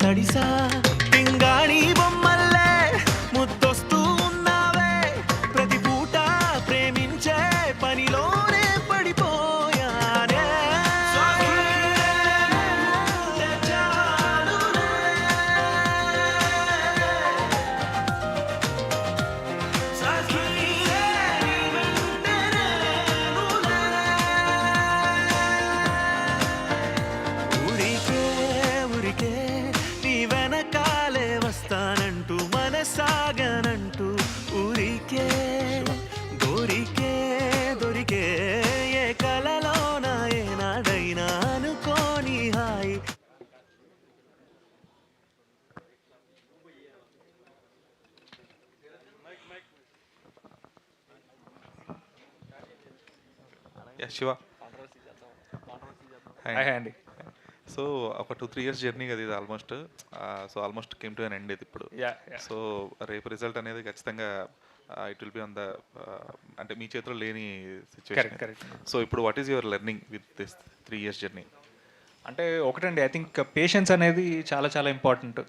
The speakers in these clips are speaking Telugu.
తడిసా పింగాణి బొమ్మల్లే ముద్దొస్తూ ఉన్నావే ప్రతి పూట ప్రేమించే పనిలోనే పడిపోయానే ఊరికే ఊరికే నీ వెనకాలే వస్తానంటూ మనసాగనంటూ ఊరికే దొరికే దొరికే ఏ కలలోన ఏనాడైనా అనుకోని హాయి యా శివ. హాయ్ అండి. సో ఒక 2-3 ఇయర్స్ జర్నీ కదా ఇది almost. So almost came to an end ఇది ఇప్పుడు. యా సో రేపు రిజల్ట్ అనేది ఖచ్చితంగా it will be on the అంటే మీ చేతిలో లేని సిచ్యువేషన్. కరెక్ట్. సో ఇప్పుడు what is your learning with this 3 years journey? అంటే ఒకటండి, ఐ థింక్ పేషెన్స్ అనేది చాలా చాలా ఇంపార్టెంట్.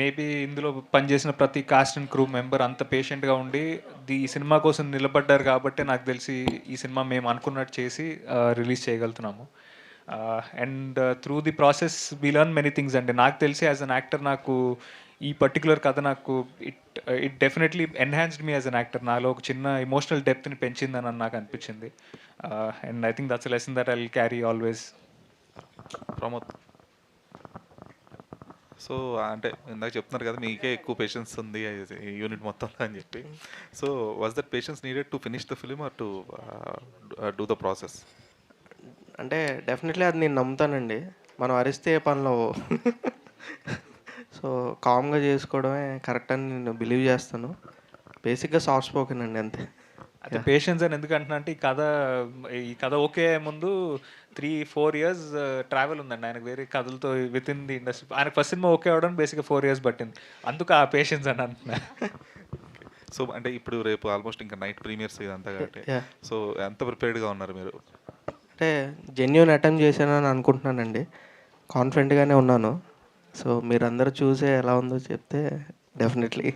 మేబీ ఇందులో పనిచేసిన ప్రతి కాస్ట్ అండ్ క్రూ మెంబర్ అంత పేషెంట్గా ఉండి ఈ సినిమా కోసం నిలబడ్డారు కాబట్టి నాకు తెలిసి ఈ సినిమా మేము అనుకున్నట్టు చేసి రిలీజ్ చేయగలుగుతున్నాము. And through the process we learn many things అండి. నాకు తెలిసి యాజ్ అన్ యాక్టర్ నాకు ఈ పర్టికులర్ కథ నాకు it definitely enhanced me as an actor. నాలో ఒక చిన్న ఎమోషనల్ డెప్త్ని పెంచిందని నాకు అనిపించింది. And I think that's lesson that I will carry always. Pramod. So అంటే ఇందాక చెప్తున్నారు కదా మీకే ఎక్కువ పేషెన్స్ ఉంది ఈ యూనిట్ మొత్తంలో అని చెప్పి. So was that patience needed to finish the film or to do the process? అంటే డెఫినెట్లీ అది నేను నమ్ముతానండి. మనం అరిస్తే ఏ పనులు అవ్వవు. సో కామ్గా చేసుకోవడమే కరెక్ట్ అని నేను బిలీవ్ చేస్తాను. బేసిక్గా సాఫ్ట్ స్పోకెన్ అండి, అంతే. అయితే పేషెన్స్ అని ఎందుకు అంటున్నా అంటే ఈ కథ ఓకే ముందు 3-4 ఇయర్స్ ట్రావెల్ ఉందండి ఆయనకు వేరే కథలతో విత్ ఇన్ ది ఇండస్ట్రీ. ఆయనకు ఫస్ట్ సినిమా ఓకే అవడానికి బేసిక్గా 4 ఇయర్స్ పట్టింది. అందుకు ఆ పేషెన్స్ అని అంటున్నా. సో అంటే ఇప్పుడు రేపు ఆల్మోస్ట్ ఇంకా నైట్ ప్రీమియర్స్ ఇదంతా కాబట్టి Yeah. సో ఎంత ప్రిపేర్డ్గా ఉన్నారు మీరు? అంటే జెన్యూన్ అటెంప్ట్ చేశానని అనుకుంటున్నానండి. కాన్ఫిడెంట్గానే ఉన్నాను. సో మీరందరూ చూసే ఎలా ఉందో చెప్తే డెఫినెట్లీ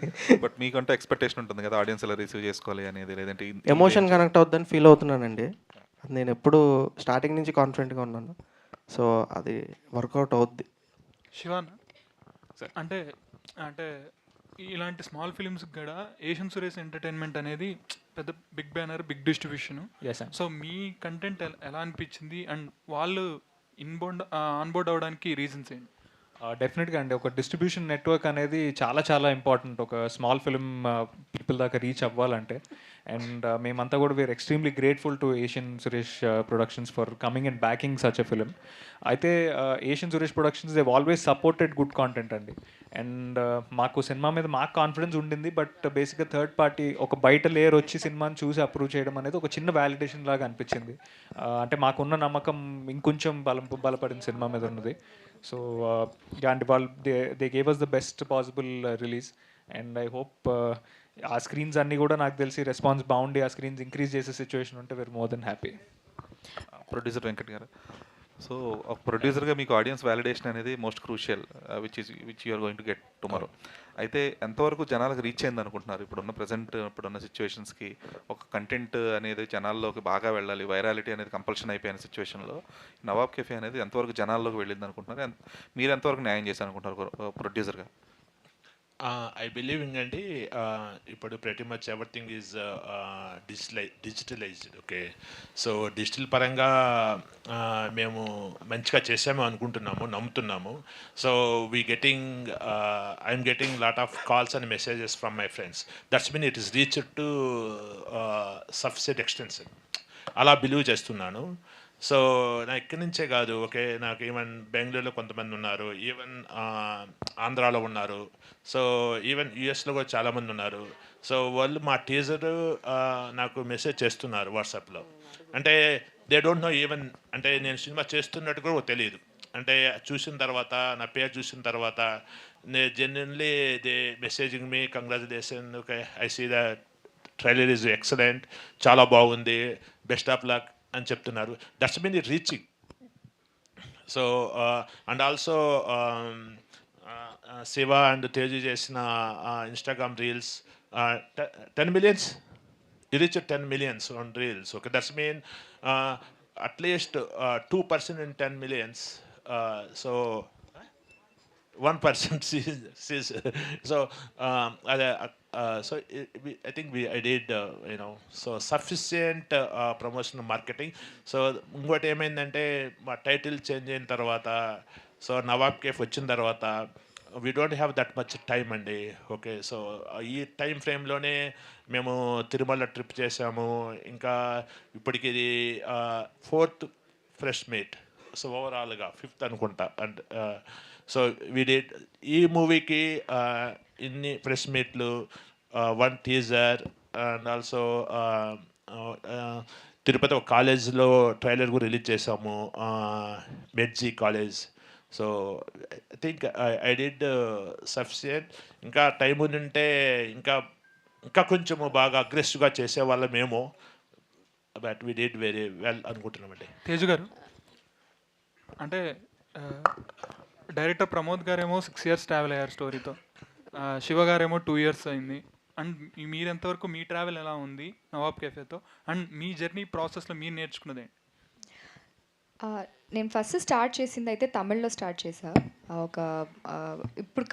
బట్ మీకంటే ఎక్స్పెక్టేషన్ ఉంటుంది కదా ఆడియన్స్ ఎలా రిసీవ్ చేసుకోవాలి అనేది, లేదంటే ఎమోషన్ కనెక్ట్ అవుద్దని ఫీల్ అవుతున్నానండి. అది నేను ఎప్పుడు స్టార్టింగ్ నుంచి కాన్ఫిడెంట్గా ఉన్నాను. సో అది వర్కౌట్ అవుద్ది. శివాన్ అంటే అంటే ఇలాంటి స్మాల్ ఫిలిమ్స్కి కూడా ఏషియన్ సురేష్ ఎంటర్టైన్మెంట్ అనేది పెద్ద big banner, big distribution. Yes, sir. So మీ కంటెంట్ ఎలా అనిపించింది అండ్ వాళ్ళు ఆన్బోర్డ్ అవ్వడానికి రీజన్స్ ఏంటి? డెఫినెట్గా అండి, ఒక డిస్ట్రిబ్యూషన్ నెట్వర్క్ అనేది చాలా చాలా ఇంపార్టెంట్ ఒక స్మాల్ ఫిల్మ్ పీపుల్ దాకా రీచ్ అవ్వాలంటే. అండ్ మేమంతా కూడా we are extremely grateful to Asian Suresh productions for coming and backing such a film. అయితే Asian Suresh productions they've always supported good content అండి. అండ్ మాకు సినిమా మీద మాకు కాన్ఫిడెన్స్ ఉండింది. బట్ బేసిక్గా థర్డ్ పార్టీ ఒక బయట లేయర్ వచ్చి సినిమాని చూసి అప్రూవ్ చేయడం అనేది ఒక చిన్న వ్యాలిడేషన్ లాగా అనిపించింది. అంటే మాకున్న నమ్మకం ఇంకొంచెం బలపడిన సినిమా మీద ఉన్నది. సో అంటే వాళ్ళు they gave us the best possible release. And I hope ఆ స్క్రీన్స్ అన్నీ కూడా నాకు తెలిసి రెస్పాన్స్ బాగుండి ఆ స్క్రీన్స్ ఇంక్రీజ్ చేసే సిచ్యువేషన్ ఉంటే we are more than happy. Producer Venkat garu, so ఒక ప్రొడ్యూసర్గా మీకు ఆడియన్స్ వ్యాలిడేషన్ అనేది most crucial which you are going to get tomorrow. అయితే ఎంతవరకు జనాలకు రీచ్ అయింది అనుకుంటున్నారు? ఇప్పుడున్న సిచ్యువేషన్స్కి ఒక కంటెంట్ అనేది జనాల్లోకి బాగా వెళ్ళాలి, వైరాలిటీ అనేది కంపల్షన్ అయిపోయిన సిచ్యువేషన్లో నవాబ్ కెఫే అనేది ఎంతవరకు జనాల్లోకి వెళ్ళింది అనుకుంటున్నారు? మీరు ఎంతవరకు న్యాయం చేశారు అనుకుంటున్నారు ప్రొడ్యూసర్గా? I believe in అండి ఇప్పుడు ప్రతి much everything is digitalized. Okay, so digital పరంగా మేము మంచిగా చేసాము అనుకుంటున్నాము, నమ్ముతున్నాము. So I'm getting lot of calls and messages from my friends. That's mean it is reached to sufficient extension. అలా బిలీవ్ చేస్తున్నాను. సో నా ఇక్కడి నుంచే కాదు, ఓకే, నాకు ఈవెన్ బెంగళూరులో కొంతమంది ఉన్నారు, ఈవెన్ ఆంధ్రాలో ఉన్నారు, సో ఈవెన్ యూఎస్లో కూడా చాలామంది ఉన్నారు. సో వాళ్ళు మా టీజర్ నాకు మెసేజ్ చేస్తున్నారు వాట్సాప్లో. అంటే దే డోంట్ నో ఈవెన్ అంటే నేను సినిమా చేస్తున్నట్టు కూడా తెలియదు. అంటే చూసిన తర్వాత నా పేరు చూసిన తర్వాత genuinely they messaging me congratulation, okay, I see the trailer is excellent, చాలా బాగుంది, బెస్ట్ ఆఫ్ లక్ అని చెప్తున్నారు. That's mean reaching. So and also Shiva and Teju చేసిన Instagram reels 10 millions. You reach 10 millions on reels. Okay, that's mean at least 2% in 10 millions. So 1% sees so I think I did so sufficient promotional marketing. So ఇంకోటి ఏమైందంటే మా టైటిల్ చేంజ్ అయిన తర్వాత సో నవాబ్ కేఫ్ వచ్చిన తర్వాత we don't have that much time అండి. ఓకే, సో ఈ టైం ఫ్రేమ్లోనే మేము తిరుమల ట్రిప్ చేసాము. ఇంకా ఇప్పటికి ఇది 4th ఫ్రెష్ మీట్, సో ఓవరాల్గా 5th అనుకుంటా. అండ్ సో వీడి ఈ మూవీకి ఇన్ని ప్రెస్ మీట్లు, 1 టీజర్ అండ్ ఆల్సో తిరుపతి ఒక కాలేజ్లో ట్రైలర్ కూడా రిలీజ్ చేసాము, మెడ్జీ college. So I think I did sufficient. ఇంకా టైం ఉంటే ఇంకా కొంచెము బాగా అగ్రెసివ్గా చేసేవాళ్ళమేమో, but we did very well అనుకుంటున్నామండి. తేజు గారు, అంటే డైరెక్టర్ ప్రమోద్ గారేమో 6 years ట్రావెల్ అయ్యారు స్టోరీతో, శివ గారేమో 2 years అయింది. అండ్ మీరు ఎంతవరకు మీ ట్రావెల్ ఎలా ఉంది నవాబ్ కేఫేతో, అండ్ మీ జర్నీ ప్రాసెస్లో మీరు నేర్చుకున్నదే? నేను ఫస్ట్ స్టార్ట్ చేసింది అయితే తమిళ్లో స్టార్ట్ చేసా. ఒక ఇప్పుడు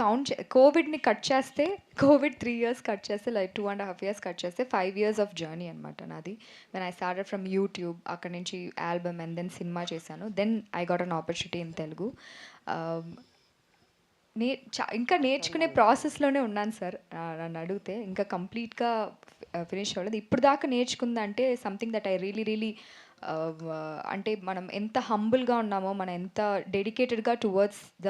కోవిడ్ని కట్ చేస్తే, కోవిడ్ 3 years కట్ చేస్తే, లైక్ 2.5 years కట్ చేస్తే 5 years ఆఫ్ జర్నీ అనమాట నాది. When I started from YouTube, అక్కడ నుంచి ఆల్బమ్ అండ్ దెన్ సినిమా చేశాను. Then I got an opportunity in Telugu. ఇంకా నేర్చుకునే ప్రాసెస్లోనే ఉన్నాను సార్. నన్ను అడిగితే ఇంకా కంప్లీట్గా ఫినిష్ అవ్వలేదు. ఇప్పుడు దాకా నేర్చుకుందంటే సంథింగ్ దట్ ఐ రియలీ అంటే మనం ఎంత హంబుల్గా ఉన్నామో, మనం ఎంత డెడికేటెడ్గా towards the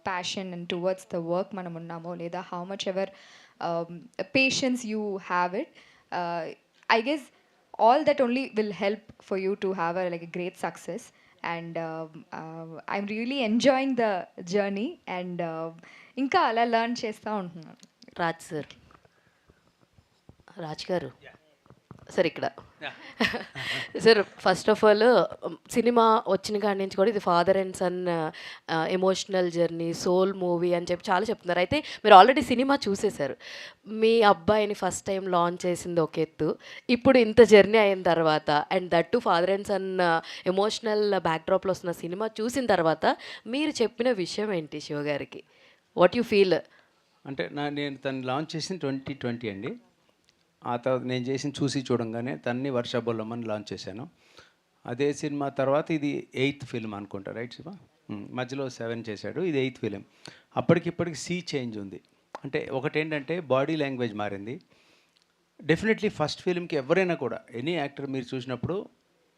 passion and towards the work మనం ఉన్నామో, లేదా how much ever patience you have it, I guess all that only will help for you to have a great success. And I'm really enjoying the journey, and ఇంకా అలా లర్న్ చేస్తూ ఉంటున్నాను. రాజ్ గారు సార్, ఇక్కడ sir first of all cinema వచ్చిన కాడి నుంచి కూడా ఇది father and son emotional journey, soul movie అని చెప్పి చాలా చెప్తున్నారు. అయితే మీరు ఆల్రెడీ సినిమా చూసేశారు. మీ అబ్బాయిని ఫస్ట్ టైం లాంచ్ చేసింది ఒక ఎత్తు, ఇప్పుడు ఇంత జర్నీ అయిన తర్వాత and that father and son emotional బ్యాక్డ్రాప్లో వస్తున్న సినిమా చూసిన తర్వాత మీరు చెప్పిన విషయం ఏంటి శివ గారికి? What you feel? అంటే నేను తను లాంచ్ చేసిన 2020 అండి. ఆ తర్వాత నేను చేసిన చూసి చూడంగానే తన్ని వర్షబొల్లమని లాంచ్ చేశాను. అదే సినిమా తర్వాత ఇది 8th ఫిల్మ్ అనుకుంటా, రైట్ శివ? మధ్యలో 7 చేశాడు, ఇది 8th ఫిలిం. అప్పటికిప్పటికి చేంజ్ ఉంది. అంటే ఒకటేంటంటే బాడీ లాంగ్వేజ్ మారింది. డెఫినెట్లీ ఫస్ట్ ఫిలింకి ఎవరైనా కూడా ఎనీ యాక్టర్ మీరు చూసినప్పుడు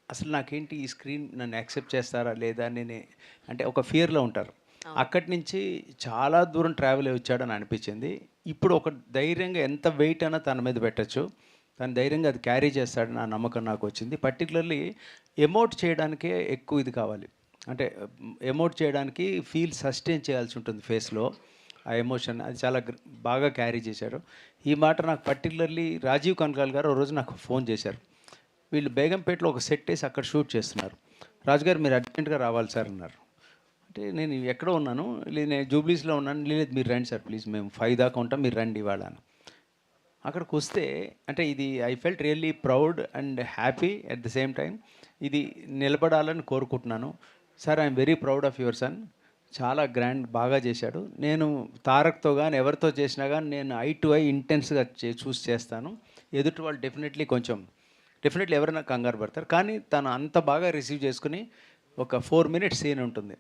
అసలు నాకేంటి ఈ స్క్రీన్ నన్ను యాక్సెప్ట్ చేస్తారా లేదా అని అంటే ఒక ఫియర్లో ఉంటారు. అక్కడి నుంచి చాలా దూరం ట్రావెల్ అయ్యి వచ్చాడని అనిపించింది. ఇప్పుడు ఒక ధైర్యంగా ఎంత వెయిట్ అయినా తన మీద పెట్టచ్చు, తను ధైర్యంగా అది క్యారీ చేస్తాడని ఆ నమ్మకం నాకు వచ్చింది. పర్టికులర్లీ ఎమోట్ చేయడానికే ఎక్కువ ఇది కావాలి. అంటే ఎమోట్ చేయడానికి ఫీల్ సస్టైన్ చేయాల్సి ఉంటుంది ఫేస్లో, ఆ ఎమోషన్ అది చాలా బాగా క్యారీ చేశారు. ఈ మాట నాకు పర్టికులర్లీ రాజీవ్ కనకాల్ గారు ఒక రోజు నాకు ఫోన్ చేశారు. వీళ్ళు బేగంపేటలో ఒక సెట్ వేసి అక్కడ షూట్ చేస్తున్నారు. రాజుగారు మీరు అర్జెంట్గా రావాలి సార్ అన్నారు. అంటే నేను ఎక్కడో ఉన్నాను, నేను జూబ్లీస్లో ఉన్నాను. లేదు మీరు రండి సార్ ప్లీజ్, మేము 5 దాకా ఉంటాం, మీరు రండి ఇవాళ అని. అక్కడికి వస్తే అంటే ఇది I felt really proud and happy at the same time. ఇది నిలబడాలని కోరుకుంటున్నాను. Sir I'm very proud of your son. చాలా గ్రాండ్ బాగా చేశాడు. నేను తారక్తో కానీ ఎవరితో చేసినా కానీ నేను ఐ టు ఐ ఇంటెన్స్గా చూసి చేస్తాను. ఎదుటి వాళ్ళు డెఫినెట్లీ ఎవరైనా కంగారు పడతారు, కానీ తను అంత బాగా రిసీవ్ చేసుకుని ఒక 4 minutes సీన్ ఉంటుంది.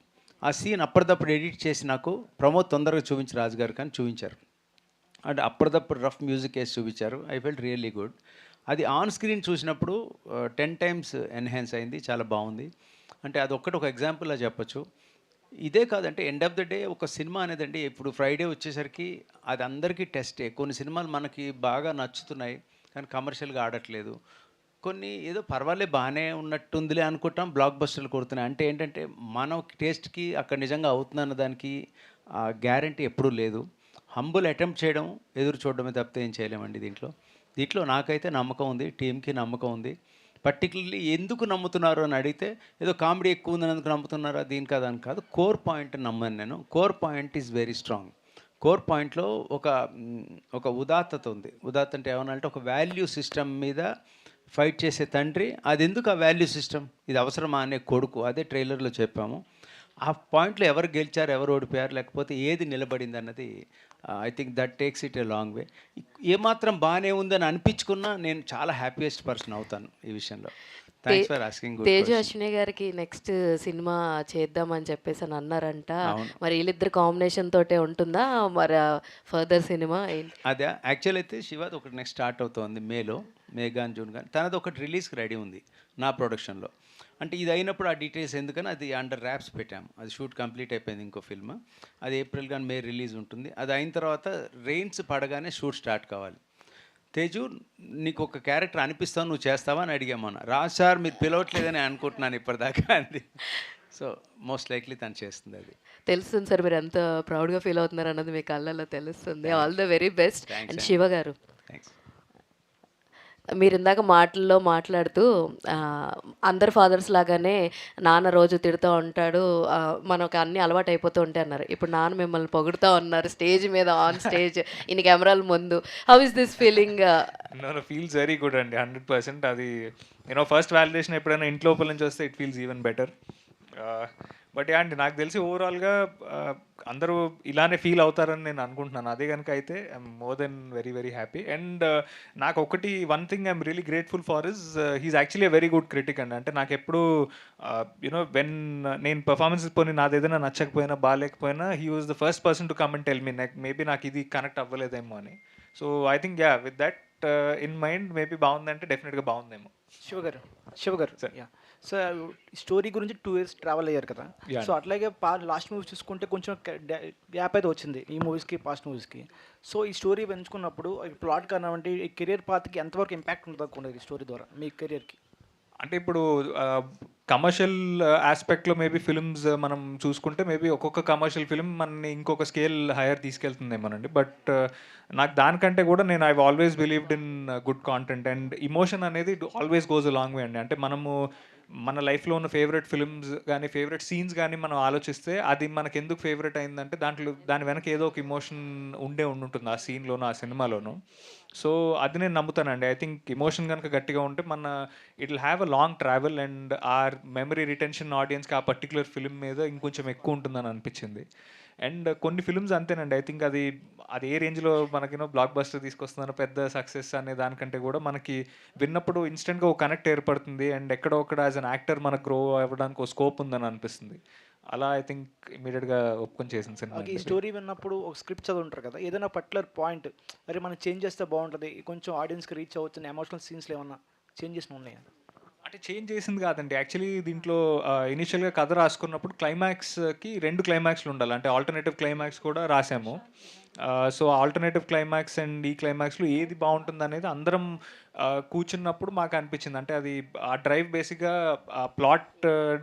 ఆ సీన్ అప్పటిదప్పుడు ఎడిట్ చేసి నాకు ప్రమోద్ తొందరగా చూపించి రాజుగారు కానీ చూపించారు. అంటే అప్పటిదప్పుడు రఫ్ మ్యూజిక్ వేసి చూపించారు. I felt really good. అది ఆన్ స్క్రీన్ చూసినప్పుడు 10 times ఎన్హాన్స్ అయింది, చాలా బాగుంది. అంటే అదొక్కటి ఒక ఎగ్జాంపుల్లా చెప్పచ్చు. ఇదే కాదంటే ఎండ్ ఆఫ్ ద డే ఒక సినిమా అనేదండి ఇప్పుడు ఫ్రైడే వచ్చేసరికి అది అందరికీ టెస్టే. కొన్ని సినిమాలు మనకి బాగా నచ్చుతున్నాయి కానీ కమర్షియల్గా ఆడట్లేదు. కొన్ని ఏదో పర్వాలే బాగానే ఉన్నట్టుందిలే అనుకుంటాం, బ్లాక్ బస్టర్లు కొడుతున్నాయి. అంటే ఏంటంటే మన టేస్ట్కి అక్కడ నిజంగా అవుతుందన్న దానికి గ్యారంటీ ఎప్పుడూ లేదు. హంబుల్ అటెంప్ట్ చేయడం, ఎదురు చూడడమే తప్పితే ఏం చేయలేమండి దీంట్లో నాకైతే నమ్మకం ఉంది, టీంకి నమ్మకం ఉంది. పర్టికులర్లీ ఎందుకు నమ్ముతున్నారు అని అడిగితే ఏదో కామెడీ ఎక్కువ ఉందని ఎందుకు నమ్ముతున్నారా దీని కదా అని కాదు, కోర్ పాయింట్ నమ్మాను నేను. Core point is very strong. Core పాయింట్లో ఒక ఉదాత్తత ఉంది. ఉదాత్త అంటే ఏమన్నా ఒక వాల్యూ సిస్టమ్ మీద ఫైట్ చేసే తండ్రి, అది ఎందుకు ఆ వాల్యూ సిస్టమ్, ఇది అవసరమా అనే కొడుకు, అదే ట్రైలర్లో చెప్పాము. ఆ పాయింట్లో ఎవరు గెలిచారు, ఎవరు ఓడిపోయారు, లేకపోతే ఏది నిలబడింది అన్నది I think that takes it a long way. ఏమాత్రం బాగానే ఉందని అనిపించుకున్నా నేను చాలా హ్యాపీయెస్ట్ పర్సన్ అవుతాను ఈ విషయంలో. Thanks for asking. Teju Ashwini గారికి నెక్స్ట్ సినిమా చేద్దామని చెప్పేసి అని అన్నారంట. మరి వీళ్ళిద్దరు కాంబినేషన్ తోటే ఉంటుందా మరి ఫర్దర్ సినిమా? అదే యాక్చువల్ అయితే శివాది ఒకటి నెక్స్ట్ స్టార్ట్ అవుతుంది మే గాన్ జూన్ గాన్, తనది ఒకటి రిలీజ్కి రెడీ ఉంది నా ప్రొడక్షన్లో. అంటే ఇది అయినప్పుడు ఆ డీటెయిల్స్ ఎందుకని అది అండర్ ర్యాప్స్ పెట్టాము. అది షూట్ కంప్లీట్ అయిపోయింది, ఇంకో ఫిల్మ్ అది ఏప్రిల్ కానీ మే రిలీజ్ ఉంటుంది. అది అయిన తర్వాత రెయిన్స్ పడగానే షూట్ స్టార్ట్ కావాలి. తేజు నీకు ఒక క్యారెక్టర్ అనిపిస్తావు, నువ్వు చేస్తావా అని అడిగామన్నా. రాజ్ సార్ మీరు పిలవట్లేదని అనుకుంటున్నాను ఇప్పటిదాకా అంది. సో మోస్ట్ లైక్లీ తను చేస్తుంది. అది తెలుస్తుంది సార్, మీరు ఎంత ప్రౌడ్గా ఫీల్ అవుతున్నారు అన్నది మీ కళ్ళల్లో తెలుస్తుంది. All the very best. And Shiva గారు, థ్యాంక్స్. మీరు ఇందాక మాట్లాడుతూ అందరు ఫాదర్స్ లాగానే నాన్న రోజు తిడుతూ ఉంటాడు, మనకు అన్నీ అలవాటు అయిపోతూ ఉంటాయి అన్నారు. ఇప్పుడు నాన్న మిమ్మల్ని పొగుడుతూ ఉన్నారు స్టేజ్ మీద, ఆన్ స్టేజ్, ఇన్ని కెమెరాల ముందు. How is this feeling? Feels very good అండి, 100%. అది ఫస్ట్ వ్యాలిడేషన్ ఎప్పుడైనా ఇంట్లో లోపల నుంచి వస్తే it feels even better. But అండి నాకు తెలిసి ఓవరాల్గా అందరూ ఇలానే ఫీల్ అవుతారని నేను అనుకుంటున్నాను. అదే కనుక అయితే I'm more than very very happy. And నాకు ఒకటి one thing I'm really grateful for his he's actually a very good critic అండి. అంటే నాకు ఎప్పుడు వెన్ నేను పర్ఫార్మెన్సెస్ పోనీ నాది ఏదైనా నచ్చకపోయినా బాగాలేకపోయినా he was the first person to come and tell me maybe నాకు ఇది కనెక్ట్ అవ్వలేదేమో అని. So I think with that in mind maybe బాగుందంటే డెఫినెట్గా బాగుందేమో. శివ గారు సో స్టోరీ గురించి 2 years ట్రావెల్ అయ్యారు కదా. సో అట్లాగే లాస్ట్ మూవీస్ చూసుకుంటే కొంచెం గ్యాప్ అయితే వచ్చింది ఈ మూవీస్కి పాస్ట్ మూవీస్కి. సో ఈ స్టోరీ పెంచుకున్నప్పుడు ప్లాట్ కానివ్వండి, ఈ కెరియర్ పాత్కి ఎంతవరకు ఇంపాక్ట్ ఉంటుంది ఈ స్టోరీ ద్వారా మీ కెరియర్కి? అంటే ఇప్పుడు కమర్షియల్ ఆస్పెక్ట్లో మేబీ ఫిల్మ్స్ మనం చూసుకుంటే మేబీ ఒక్కొక్క కమర్షియల్ ఫిల్మ్ మనని ఇంకొక స్కేల్ హైయర్ తీసుకెళ్తుందేమోనండి. బట్ నాకు దానికంటే కూడా నేను I always believed in good content and emotion అనేది always goes a long way అండి. అంటే మనము మన లైఫ్లో ఉన్న ఫేవరెట్ ఫిల్మ్స్ కానీ ఫేవరెట్ సీన్స్ కానీ మనం ఆలోచిస్తే అది మనకు ఎందుకు ఫేవరెట్ అయిందంటే దాని వెనక ఏదో ఒక ఇమోషన్ ఉండుంటుంది ఆ సీన్లోనూ ఆ సినిమాలోనూ. సో అది నేను నమ్ముతానండి. ఐ థింక్ ఇమోషన్ కనుక గట్టిగా ఉంటే it will have a long travel and our memory retention ఆడియన్స్కి ఆ పర్టికులర్ ఫిల్మ్ మీద ఇంకొంచెం ఎక్కువ ఉంటుందని అనిపించింది. అండ్ కొన్ని ఫిల్మ్స్ అంతేనండి. ఐ థింక్ అది ఏ రేంజ్లో మనకి బ్లాక్ బస్టర్ తీసుకొస్తున్నారు, పెద్ద సక్సెస్ అనే దానికంటే కూడా మనకి విన్నప్పుడు ఇన్స్టెంట్గా ఒక కనెక్ట్ ఏర్పడుతుంది అండ్ ఎక్కడో ఒకడ యాజ్ అన్ యాక్టర్ మనకు గ్రో అవ్వడానికి ఒక స్కోప్ ఉందని అనిపిస్తుంది. అలా ఐ థింక్ ఇమీడియట్గా ఒప్పుకొని చేసిన సినిమా. ఈ స్టోరీ విన్నప్పుడు ఒక స్క్రిప్ట్ చదువుంటారు కదా, ఏదైనా పర్టికులర్ పాయింట్ మరి మనం చేంజ్ చేస్తే బాగుంటుంది, కొంచెం ఆడియన్స్కి రీచ్ అవ్వచ్చు, ఎమోషనల్ సీన్స్లో ఏమన్నా చేంజెస్ ఉన్నాయా? అంటే చేంజ్ చేసింది కాదండి. యాక్చువల్లీ దీంట్లో ఇనిషియల్గా కథ రాసుకున్నప్పుడు క్లైమాక్స్కి 2 క్లైమాక్స్లు ఉండాలి. అంటే ఆల్టర్నేటివ్ క్లైమాక్స్ కూడా రాసాము. సో ఆల్టర్నేటివ్ క్లైమాక్స్ అండ్ ఈ క్లైమాక్స్లో ఏది బాగుంటుంది అనేది అందరం కూర్చున్నప్పుడు మాకు అనిపించింది. అంటే అది ఆ డ్రైవ్ బేసిక్గా ప్లాట్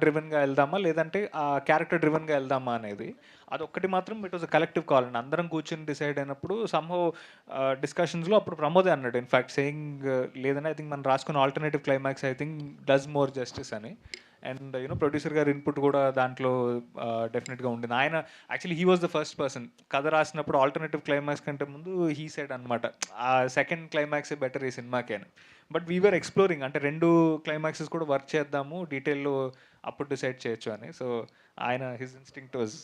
డ్రివెన్గా వెళ్దామా లేదంటే ఆ క్యారెక్టర్ డ్రివెన్గా వెళ్దామా అనేది. అదొక్కటి మాత్రం it was a collective call అండి. అందరం కూర్చొని డిసైడ్ అయినప్పుడు సమ్హౌ డిస్కషన్స్లో అప్పుడు ప్రమోదే అన్నాడు ఇన్ఫ్యాక్ట్ సేయింగ్ లేదని ఐ థింక్ మనం రాసుకున్న alternative climax I think does more justice అని. అండ్ ప్రొడ్యూసర్ గారి ఇన్పుట్ కూడా దాంట్లో డెఫినెట్గా ఉండింది. ఆయన actually he was the first person కథ రాసినప్పుడు ఆల్టర్నేటివ్ క్లైమాక్స్ కంటే ముందు హీ సెడ్ అనమాట ఆ సెకండ్ క్లైమాక్సే బెటర్ ఈ సినిమాకి అని. బట్ వీఆర్ ఎక్స్ప్లోరింగ్ అంటే 2 క్లైమాక్సెస్ కూడా వర్క్ చేద్దాము డీటెయిల్లో అప్పుడు డిసైడ్ చేయొచ్చు అని. సో ఆయన హిజ్ ఇన్స్టింక్ట్ వాజ్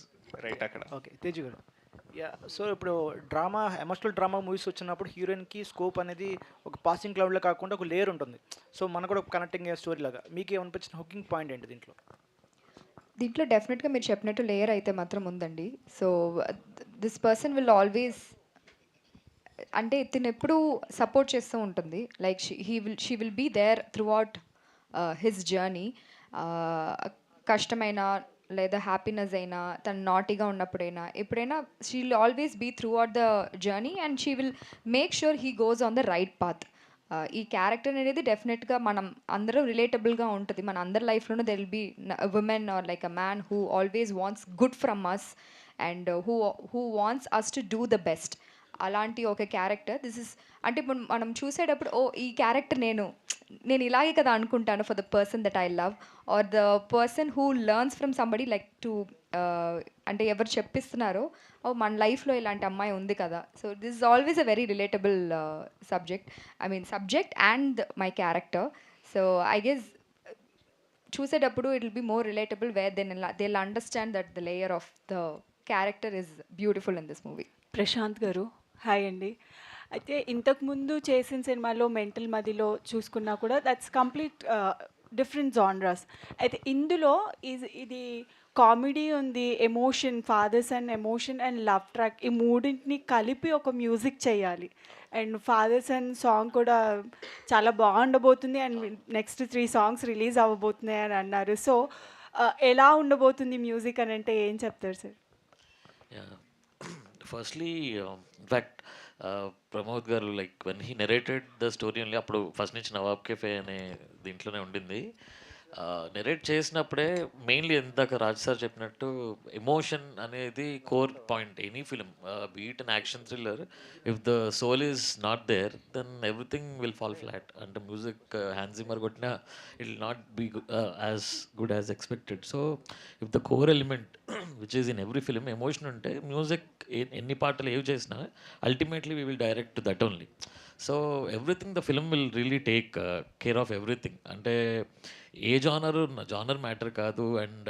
రైట్ అక్కడ. ఓకే తేజు గారు, సో ఇప్పుడు డ్రామా ఎమోషనల్ డ్రామా మూవీస్ వచ్చినప్పుడు హీరోయిన్కి స్కోప్ అనేది ఒక పాసింగ్ క్లౌడ్లో కాకుండా ఒక లేయర్ ఉంటుంది. సో మనకు కూడా కనెక్టింగ్ స్టోరీ లాగా మీకు ఏమనిపించిన హుకింగ్ పాయింట్ ఏంటి దీంట్లో డెఫినెట్గా మీరు చెప్పినట్టు లేయర్ అయితే మాత్రం ఉందండి. So this person will always అంటే తిను ఎప్పుడు సపోర్ట్ చేస్తూ ఉంటుంది. Like she will be there throughout his journey. కష్టమైన లేదా హ్యాపీనెస్ అయినా తను నాటీగా ఉన్నప్పుడైనా ఎప్పుడైనా she will always be throughout the journey and she will make sure he goes on the right path. ఈ క్యారెక్టర్ అనేది డెఫినెట్గా మనం అందరూ రిలేటబుల్గా ఉంటుంది. మన అందరి లైఫ్లోనూ there will be women or like a man who always wants good from us and who wants us to do the best. అలాంటి ఒక క్యారెక్టర్ దిస్ ఇస్ అంటే మనం చూసేటప్పుడు ఓ ఈ క్యారెక్టర్ నేను ఇలాగే కదా అనుకుంటాను for the person that I love or the person who learns from somebody like to అంటే ఎవరు చెప్పిస్తున్నారో ఓ మన లైఫ్లో ఇలాంటి అమ్మాయి ఉంది కదా. So this is always a very relatable subject and my character. So I guess చూసేటప్పుడు it will be more relatable where they understand that the layer of the character is beautiful in this movie. Prashanth garu hi అండి. అయితే ఇంతకుముందు చేసిన సినిమాలో మెంటల్ మదిలో చూసుకున్నా కూడా దట్స్ కంప్లీట్ డిఫరెంట్ జానరాస్. అయితే ఇందులో ఇది కామెడీ ఉంది, emotion, fathers and emotion and love track, ఈ మూడింటిని కలిపి ఒక మ్యూజిక్ చేయాలి. అండ్ ఫాదర్స్ అండ్ సాంగ్ కూడా చాలా బాగుండబోతుంది అండ్ నెక్స్ట్ 3 songs రిలీజ్ అవ్వబోతున్నాయి అని అన్నారు. సో ఎలా ఉండబోతుంది మ్యూజిక్ అని అంటే ఏం చెప్తారు సార్? ఫస్ట్లీ ఇన్ఫ్యాక్ట్ ప్రమోద్ గారు like when he narrated the story only అప్పుడు ఫస్ట్ నుంచి నవాబ్ కేఫే అనే దీంట్లోనే ఉండింది. నెరేట్ చేసినప్పుడే మెయిన్లీ ఇందాక రాజ్ సార్ చెప్పినట్టు ఎమోషన్ అనేది core point any film, be it an action thriller. If the soul is not there then everything will fall flat. అంటే మ్యూజిక్ హ్యాన్స్ జిమ్మర్ కొట్టినా it will not be as good as expected. So if the core element which is in every film emotion ఉంటే మ్యూజిక్ ఎన్ని పాటలు ఏవి చేసినా ultimately we will direct that only. So everything the film will really take care of everything. అంటే ఏ జానర్ మ్యాటర్ కాదు. అండ్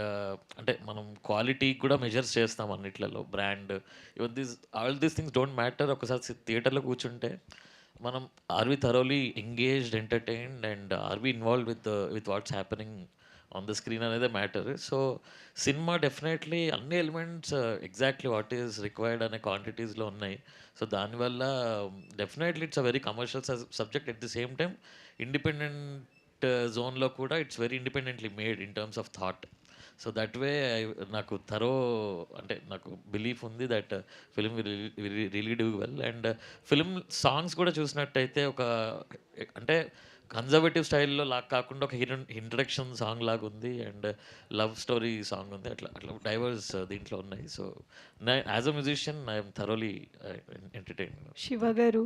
అంటే మనం క్వాలిటీ కూడా మెజర్స్ చేస్తాం అన్నిట్లలో, brand even all these things don't matter. ఒకసారి థియేటర్లో కూర్చుంటే మనం are we thoroughly engaged, entertained and are we involve with what's happening on the screen అనేది మ్యాటర్. సో సినిమా డెఫినెట్లీ అన్ని elements exactly what is required అనే క్వాంటిటీస్లో ఉన్నాయి. సో దానివల్ల definitely it's a very commercial subject. At the same time independent జోన్లో కూడా it's very independently made in terms of thought. So that way నాకు నాకు బిలీఫ్ ఉంది that film really do well. And film songs కూడా చూసినట్టయితే అంటే కన్జర్వేటివ్ స్టైల్లో లాగా కాకుండా ఒక ఇంట్రడక్షన్ సాంగ్ లాగా ఉంది అండ్ లవ్ స్టోరీ సాంగ్ ఉంది. అట్లా డైవర్స్ దీంట్లో ఉన్నాయి. So as a musician I'm thoroughly entertain. Shiva గారు,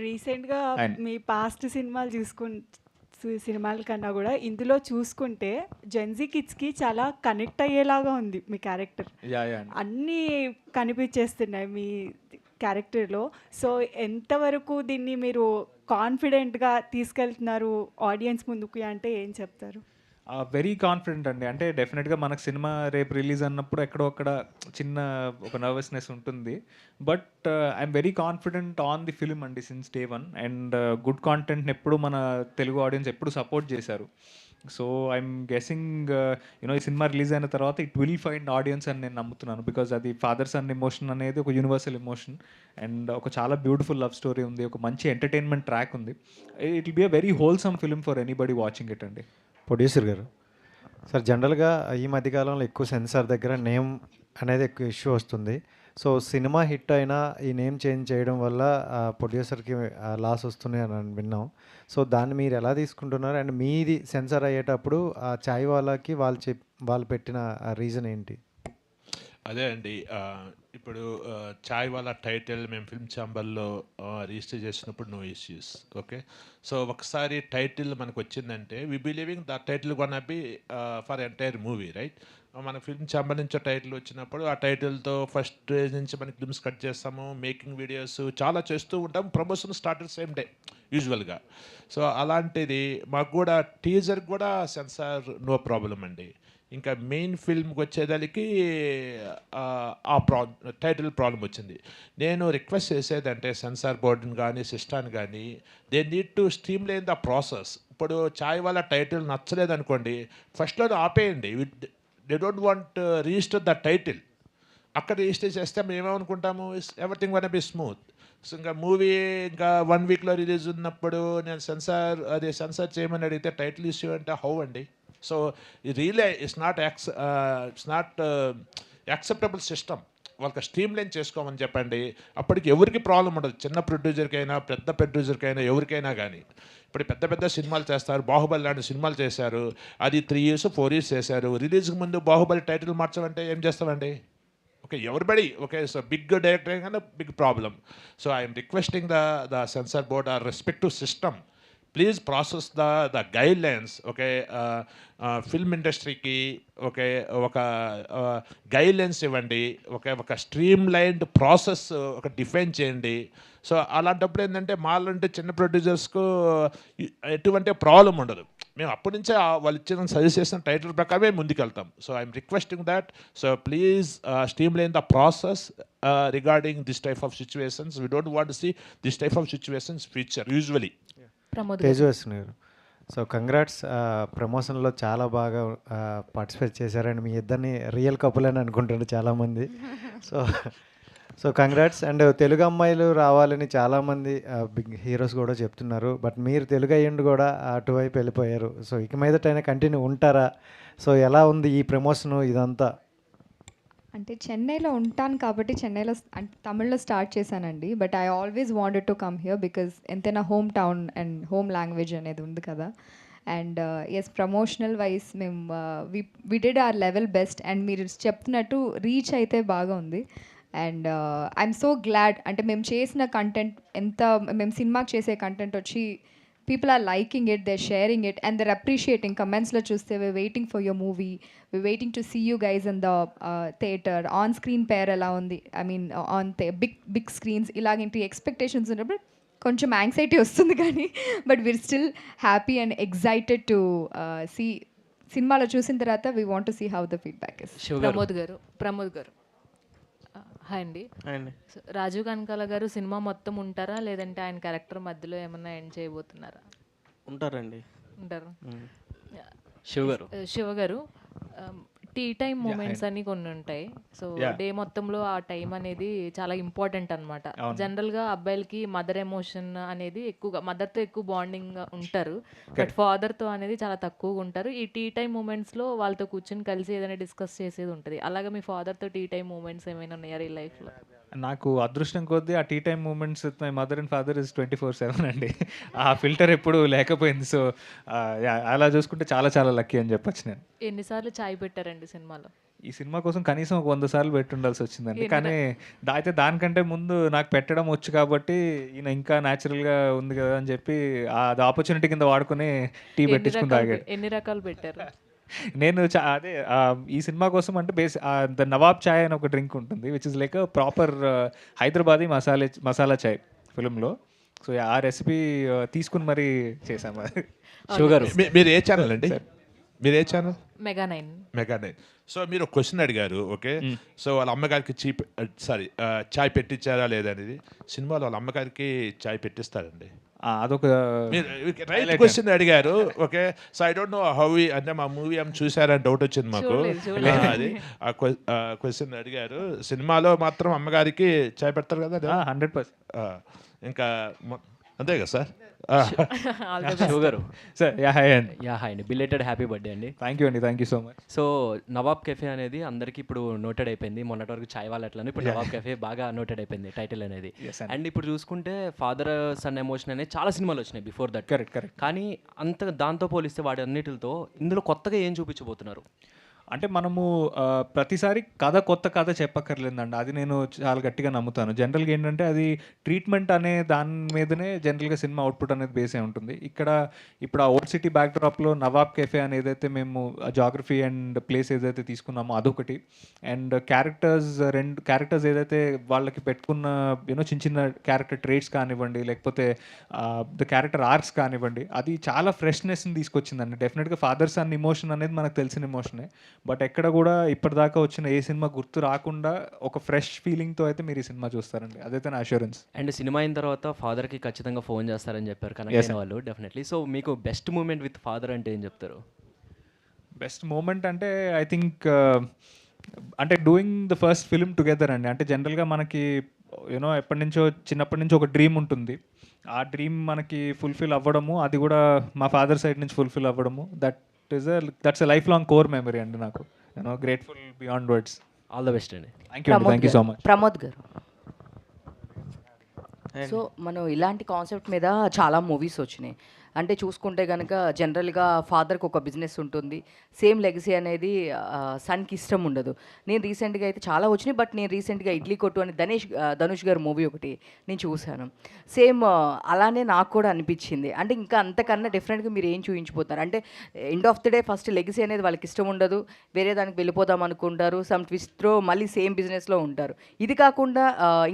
రీసెంట్గా మీ పాస్ట్ సినిమాల కన్నా కూడా ఇందులో చూసుకుంటే జెన్జీ కిడ్స్కి చాలా కనెక్ట్ అయ్యేలాగా ఉంది మీ క్యారెక్టర్. అన్నీ కనిపించేస్తున్నాయి మీ క్యారెక్టర్లో. సో ఎంతవరకు దీన్ని మీరు కాన్ఫిడెంట్గా తీసుకెళ్తున్నారు ఆడియన్స్ ముందుకు అంటే ఏం చెప్తారు? వెరీ కాన్ఫిడెంట్ అండి. అంటే డెఫినెట్గా మనకు సినిమా రేపు రిలీజ్ అన్నప్పుడు ఎక్కడో అక్కడ చిన్న ఒక నర్వస్నెస్ ఉంటుంది. But I'm very confident on the film అండి సిన్స్ డే 1. అండ్ గుడ్ కాంటెంట్ని ఎప్పుడు మన తెలుగు ఆడియన్స్ ఎప్పుడు సపోర్ట్ చేశారు. సో ఐఎమ్ గెసింగ్ ఈ సినిమా రిలీజ్ అయిన తర్వాత ఇట్ విల్ ఫైండ్ ఆడియన్స్ అని నేను నమ్ముతున్నాను. బికాజ్ అది ఫాదర్ సన్ ఎమోషన్ అనేది ఒక యూనివర్సల్ ఎమోషన్ అండ్ ఒక చాలా బ్యూటిఫుల్ లవ్ స్టోరీ ఉంది, ఒక మంచి ఎంటర్టైన్మెంట్ ట్రాక్ ఉంది. It will be a very wholesome film for anybody watching it అండి. ప్రొడ్యూసర్ గారు, సార్ జనరల్గా ఈ మధ్యకాలంలో ఎక్కువ సెన్సార్ దగ్గర నేమ్ అనేది ఎక్కువ ఇష్యూ వస్తుంది. సో సినిమా హిట్ అయినా ఈ నేమ్ చేంజ్ చేయడం వల్ల ప్రొడ్యూసర్కి లాస్ వస్తుంది అని విన్నాం. సో దాన్ని మీరు ఎలా తీసుకుంటున్నారు? అండ్ మీది సెన్సార్ అయ్యేటప్పుడు ఆ చాయ్ వాళ్ళకి వాళ్ళు పెట్టిన రీజన్ ఏంటి? అదే అండి, ఇప్పుడు చాయ్ వాళ్ళ టైటిల్ మేము ఫిల్మ్ ఛాంబర్లో రిజిస్టర్ చేసినప్పుడు నో ఇష్యూస్. ఓకే, సో ఒకసారి టైటిల్ మనకు వచ్చిందంటే we believing the title gonna be for entire movie, right? మన ఫిల్మ్ ఛాంబర్ నుంచి టైటిల్ వచ్చినప్పుడు ఆ టైటిల్తో ఫస్ట్ రేజ్ నుంచి మనకి ఫిల్మ్స్ కట్ చేస్తాము, మేకింగ్ వీడియోస్ చాలా చేస్తూ ఉంటాం. ప్రమోషన్ స్టార్టర్ సేమ్ డే యూజువల్గా. సో అలాంటిది మాకు కూడా టీజర్ కూడా సెన్సార్ నో ప్రాబ్లం అండి. ఇంకా మెయిన్ ఫిల్మ్కి వచ్చేదానికి టైటిల్ ప్రాబ్లం వచ్చింది. నేను రిక్వెస్ట్ చేసేదంటే సెన్సార్ బోర్డుని కానీ సిస్టాన్ని కానీ they need to streamline the process. ఇప్పుడు చాయ్ వాళ్ళ టైటిల్ నచ్చలేదు అనుకోండి, ఫస్ట్లో ఆపేయండి. They don't want register the title. అక్కడ రిజిస్టర్ చేస్తే మేము ఏమనుకుంటాము, everything wanna be smooth. So ఇంకా మూవీ ఇంకా 1 weekలో రిలీజ్ ఉన్నప్పుడు నేను సెన్సార్ చేయమని అడిగితే టైటిల్ ఇష్యూ అంటే హౌ అండి? So really it's not acceptable system. వాళ్ళకి స్ట్రీమ్ లైన్ చేసుకోమని చెప్పండి. అప్పటికి ఎవరికి ప్రాబ్లం ఉండదు, చిన్న ప్రొడ్యూసర్కైనా పెద్ద ప్రొడ్యూసర్కైనా ఎవరికైనా కానీ. ఇప్పుడు పెద్ద సినిమాలు చేస్తారు, బాహుబలి లాంటి సినిమాలు చేశారు, అది 3 years 4 years చేశారు. రిలీజ్కి ముందు బాహుబలి టైటిల్ మార్చమంటే ఏం చేస్తామండి? Okay, everybody, okay, so big director and a big problem. So I am requesting the censor board or respective system, please process the guidelines, okay, film ఇండస్ట్రీకి ఓకే ఒక గైడ్లైన్స్ ఇవ్వండి, ఒక స్ట్రీమ్ లైన్డ్ ప్రాసెస్ ఒక డిఫైన్ చేయండి. సో అలాంటప్పుడు ఏంటంటే మాలాంటి చిన్న ప్రొడ్యూసర్స్కు ఎటువంటి ప్రాబ్లం ఉండదు. మేము అప్పటి నుంచే వాళ్ళు ఇచ్చిన సజెస్ట్ చేసిన టైటిల్ ప్రకారమే ముందుకెళ్తాం. So I'm requesting that, so please streamline the process regarding this type of situations. We don't want to see this type of situations future usually. Tejaswini garu, so congrats, ప్రమోషన్లో చాలా బాగా పార్టిసిపేట్ చేశారండి. మీ ఇద్దరిని రియల్ కపుల్ అని అనుకుంటారు చాలామంది. So congrats. అండ్ తెలుగు అమ్మాయిలు రావాలని చాలామంది బిగ్ హీరోస్ కూడా చెప్తున్నారు, బట్ మీరు తెలుగు అయ్యండి కూడా అటువైపు వెళ్ళిపోయారు. సో ఇక మీదటైనా కంటిన్యూ ఉంటారా? సో ఎలా ఉంది ఈ ప్రమోషను ఇదంతా? అంటే చెన్నైలో ఉంటాను కాబట్టి చెన్నైలో అంటే తమిళ్లో స్టార్ట్ చేశానండి. But I always wanted to come here because ఎంతైనా home town and home language అనేది ఉంది కదా. అండ్ ఎస్, ప్రమోషనల్ వైజ్ మేము we did our level best. And మీరు చెప్తున్నట్టు రీచ్ అయితే బాగా ఉంది. అండ్ ఐఎమ్ సో గ్లాడ్, అంటే మేము చేసిన కంటెంట్ మేము సినిమాకి చేసే కంటెంట్ వచ్చి people are liking it, they're sharing it, and they're appreciating. Comments lo chuste, we're waiting for your movie, we're waiting to see you guys in the theater, on screen pair ela undi, I mean on the big screens ilaginti expectations unnappudu koncham anxiety vastundi gaani, but we're still happy and excited to see cinema lo chusin tarata. We want to see how the feedback is. Pramod గారు హాయ్ అండి. రాజీవ్ కనకాల గారు సినిమా మొత్తం ఉంటారా, లేదంటే ఆయన క్యారెక్టర్ మధ్యలో ఏమన్నా ఎండ్ చేయబోతున్నారా? ఉంటారండి. ఉంటారు. శివ గారు, టీ టైం మూమెంట్స్ అని కొన్ని ఉంటాయి. సో డే మొత్తంలో ఆ టైం అనేది చాలా ఇంపార్టెంట్ అనమాట. జనరల్గా అబ్బాయిలకి మదర్ ఎమోషన్ అనేది ఎక్కువగా, మదర్తో ఎక్కువ బాండింగ్ ఉంటారు, బట్ ఫాదర్తో అనేది చాలా తక్కువగా ఉంటారు. ఈ టీ టైం మూమెంట్స్లో వాళ్ళతో కూర్చొని కలిసి ఏదైనా డిస్కస్ చేసేది ఉంటుంది. అలాగే మీ ఫాదర్తో టీ టైం మూమెంట్స్ ఏమైనా ఉన్నాయా ఈ లైఫ్లో? నాకు అదృష్టం కొద్దీ ఆ tea time moments my mother and father is 24/7 అండి. ఆ ఫిల్టర్ ఎప్పుడు లేకపోయింది. సో అలా చూసుకుంటే చాలా చాలా లక్కీ అని చెప్పొచ్చు నేను. ఎన్నిసార్లు చాయ్ పెట్టారండి సినిమాలో? ఈ సినిమా కోసం కనీసం 100 సార్లు పెట్టుండాల్సి వచ్చిందండి. కానీ అయితే దానికంటే ముందు నాకు పెట్టడం వచ్చు కాబట్టి ఈయన ఇంకా న్యాచురల్గా ఉంది కదా అని చెప్పి అది ఆపర్చునిటీ కింద వాడుకుని టీ పెట్టించుకుని తాగాడు. ఎన్ని రకాలు పెట్టారు? నేను అదే ఈ సినిమా కోసం అంటే ద నవాబ్ చాయ్ అని ఒక డ్రింక్ ఉంటుంది, which is like proper Hyderabadi masala chai ఫిల్మ్లో. సో ఆ రెసిపీ తీసుకుని మరీ చేసాము. మీరు ఏ ఛానల్ అండి? మీరు ఏ ఛానల్? మెగా 9. సో మీరు క్వశ్చన్ అడిగారు, ఓకే. సో వాళ్ళ అమ్మగారికి చాయ్ పెట్టించారా లేదనేది. సినిమాలో వాళ్ళ అమ్మగారికి చాయ్ పెట్టిస్తారండి. అదొక రైట్ క్వశ్చన్ అడిగారు, okay. So I don't know how అంటే మా మూవీ ఏమి చూసారని డౌట్ వచ్చింది మాకు. అది ఆ క్వశ్చన్ అడిగారు. సినిమాలో మాత్రం అమ్మగారికి చాయ్ పెడతారు కదా 100%. ఇంకా అంతే కదా సార్? హాయ్ అండి, బిలేటెడ్ హ్యాపీ బర్త్డే అండి. Thank you so much. So Nawab cafe అనేది అందరికీ ఇప్పుడు నోటెడ్ అయిపోయింది. మొన్నటి వరకు చాయ్ వాళ్ళ అట్లా, ఇప్పుడు నవాబ్ కెఫే బాగా నోటెడ్ అయిపోయింది టైటిల్ అనేది. అండ్ ఇప్పుడు చూసుకుంటే ఫాదర్ సన్ ఎమోషన్ అనేది చాలా సినిమాలు వచ్చినాయి బిఫోర్ దట్. కరెక్ట్. కానీ దాంతో పోలిస్తే వాటి అన్నిటితో ఇందులో కొత్తగా ఏం చూపించబోతున్నారు? అంటే మనము ప్రతిసారి కొత్త కథ చెప్పక్కర్లేదండి, అది నేను చాలా గట్టిగా నమ్ముతాను. జనరల్గా ఏంటంటే అది ట్రీట్మెంట్ అనే దాని మీదనే జనరల్గా సినిమా అవుట్పుట్ అనేది బేస్ అయి ఉంటుంది. ఇప్పుడు ఆ ఓల్డ్ సిటీ బ్యాక్డ్రాప్లో నవాబ్ కెఫే అని ఏదైతే మేము జాగ్రఫీ అండ్ ప్లేస్ ఏదైతే తీసుకున్నామో అదొకటి, అండ్ రెండు క్యారెక్టర్స్ ఏదైతే వాళ్ళకి పెట్టుకున్న చిన్న క్యారెక్టర్ ట్రేట్స్ కానివ్వండి, లేకపోతే ద క్యారెక్టర్ ఆర్క్స్ కానివ్వండి, అది చాలా ఫ్రెష్నెస్ని తీసుకొచ్చిందండి. డెఫినెట్గా ఫాదర్ సన్ ఇమోషన్ అనేది మనకు తెలిసిన ఇమోషనే, బట్ ఎక్కడ కూడా ఇప్పటిదాకా వచ్చిన ఏ సినిమా గుర్తు రాకుండా ఒక ఫ్రెష్ ఫీలింగ్తో అయితే మీరు ఈ సినిమా చూస్తారండి, అదైతే నా అష్యూరెన్స్. అండ్ సినిమా అయిన తర్వాత ఫాదర్కి ఖచ్చితంగా ఫోన్ చేస్తారని చెప్పారు కనెక్ట్ అయిన వాళ్ళు, డెఫినెట్లీ. సో మీకు బెస్ట్ మూమెంట్ విత్ ఫాదర్ అంటే ఏం చెప్తారు? బెస్ట్ మూమెంట్ అంటే ఐ థింక్ అంటే doing the first film together అండి. అంటే జనరల్గా మనకి చిన్నప్పటి నుంచి ఒక డ్రీమ్ ఉంటుంది. ఆ డ్రీమ్ మనకి ఫుల్ఫిల్ అవ్వడము, అది కూడా మా ఫాదర్ సైడ్ నుంచి ఫుల్ఫిల్ అవ్వడము, that's a lifelong core memory అండి నాకు. grateful beyond words. All the best అండి. Thank you so much. Pramod garu, so మనం ఇలాంటి కాన్సెప్ట్ మీద చాలా మూవీస్ వచ్చినాయి. అంటే చూసుకుంటే కనుక జనరల్గా ఫాదర్కి ఒక బిజినెస్ ఉంటుంది, సేమ్ లెగసీ అనేది సన్కి ఇష్టం ఉండదు. నేను రీసెంట్గా అయితే చాలా వచ్చినాయి, బట్ నేను రీసెంట్గా ఇడ్లీ కొట్టు అని ధనుష్ గారు మూవీ ఒకటి నేను చూశాను. సేమ్ అలానే నాకు కూడా అనిపించింది. అంటే ఇంకా అంతకన్నా డిఫరెంట్గా మీరు ఏం చూపించిపోతారు అంటే end of the day first legacy అనేది వాళ్ళకి ఇష్టం ఉండదు, వేరే దానికి వెళ్ళిపోదాం అనుకుంటారు, సమ్ ట్విస్ట్తో మళ్ళీ సేమ్ బిజినెస్లో ఉంటారు. ఇది కాకుండా